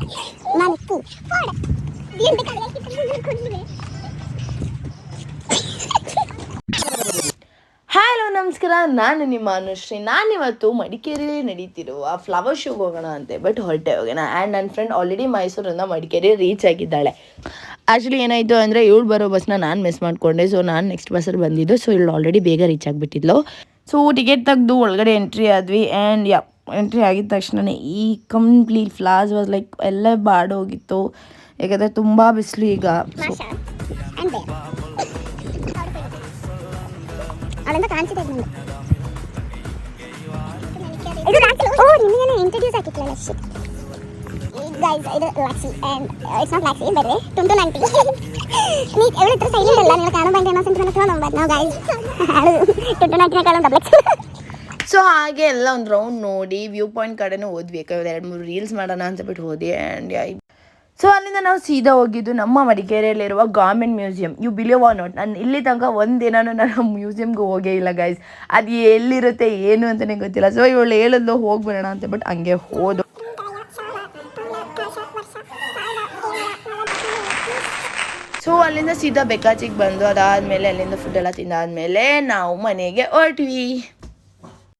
Hello ನಮಸ್ಕಾರ, ನಾನು ನಿಮ್ಮ ಅನುಶ್ರೀ. ನಾನಿವತ್ತು ಮಡಿಕೇರಿಯಲ್ಲಿ ನಡೀತಿರುವ ಫ್ಲವರ್ ಶೋಗೆ ಹೋಗೋಣ ಅಂತೆ ಬಟ್ ಹೊರಟೆ ಹೋಗೋಣ. ಆ್ಯಂಡ್ ನನ್ನ ಫ್ರೆಂಡ್ ಆಲ್ರೆಡಿ ಮೈಸೂರಿಂದ ಮಡಿಕೇರಿ ರೀಚ್ ಆಗಿದ್ದಾಳೆ. ಆ್ಯಕ್ಚುಲಿ ಏನಾಯಿತು ಅಂದರೆ ಇವಳು ಬರೋ ಬಸ್ನ ನಾನು ಮಿಸ್ ಮಾಡಿಕೊಂಡೆ. ಸೊ ನಾನು ನೆಕ್ಸ್ಟ್ ಬಸ್ಸಲ್ಲಿ ಬಂದಿದ್ದು. ಸೊ ಇವಳು ಆಲ್ರೆಡಿ ಬೇಗ ರೀಚ್ ಆಗಿಬಿಟ್ಟಿದ್ಲು. ಸೊ ಟಿಕೆಟ್ ತೆಗೆದು ಒಳಗಡೆ ಎಂಟ್ರಿ ಆದ್ವಿ. ಆ್ಯಂಡ್ ಎಂಟ್ರಿ ಆಗಿದ ತಕ್ಷಣ ಈ ಕಂಪ್ಲೀಟ್ ಫ್ಲಾಸ್ ವಾಸ್ ಲೈಕ್ ಎಲ್ಲ ಬಾಡೋಗಿತ್ತು. ಯಾಕಂದರೆ ತುಂಬ ಬಿಸಿಲು ಈಗ. ಅವಳಿಂದ ಕಾಣಿಸಿದೆ ಇದು ಇಂಟ್ರೊಡ್ಯೂಸ್ ಆಗಿತ್ತಲ್ಲ ಗೈಸ್, ಇದು ಲಾಕ್ಸಿ ಆ್ಯಂಡ್ ಇಟ್ಸ್ ನಾಟ್ ಲಾಕ್ಸಿ, ಬೇರೆ ಟುಂಟುನ್ ಆಂಟಿ. ನೀ ಅವಳ ಹತ್ರ ಸೈಲೆಂಟ್ ಅಲ್ಲ, ನೀವು ಕಾಣೋ ಬಂದೆ ಅನ್ನೋ ಸಂತ ನಂಬರ್ ನಾವು ಗೈಸ್ ಟುಂಟುನ್ ಆಂಟಿನ ಕಾಣೋ ಡಬ್ಲೆಕ್ಸ್. ಸೊ ಹಾಗೆ ಎಲ್ಲ ಒಂದು ರೌಂಡ್ ನೋಡಿ ವ್ಯೂ ಪಾಯಿಂಟ್ ಕಡೆನೂ ಹೋದ್ವಿ. ಯಾಕಂದರೆ 2-3 ರೀಲ್ಸ್ ಮಾಡೋಣ ಅಂತ ಬಿಟ್ಟು ಹೋದೆ. ಆ್ಯಂಡ್ ಸೊ ಅಲ್ಲಿಂದ ನಾವು ಸೀದಾ ಹೋಗಿದ್ದು ನಮ್ಮ ಮಡಿಕೇರಿಯಲ್ಲಿರುವ government museum. You believe or not, ನಾನು ಇಲ್ಲಿ ತನಕ ಒಂದಿನೂ ನಾನು ಮ್ಯೂಸಿಯಮ್ಗೆ ಹೋಗೇ ಇಲ್ಲ ಗೈಸ್. ಅದು ಎಲ್ಲಿರುತ್ತೆ ಏನು ಅಂತಲೇ ಗೊತ್ತಿಲ್ಲ. ಸೊ ಇವಳು ಹೇಳಿದ್ಲು ಹೋಗ್ಬಿಡೋಣ ಅಂತ ಬಟ್ ಹಂಗೆ ಹೋದು. ಸೊ ಅಲ್ಲಿಂದ ಸೀದಾ ಬೆಕ್ಕಾಚಿಗೆ ಬಂದು ಅದಾದಮೇಲೆ ಅಲ್ಲಿಂದ ಫುಡ್ ಎಲ್ಲ ತಿಂದಾದ್ಮೇಲೆ ನಾವು ಮನೆಗೆ ಹೊರಟ್ವಿ.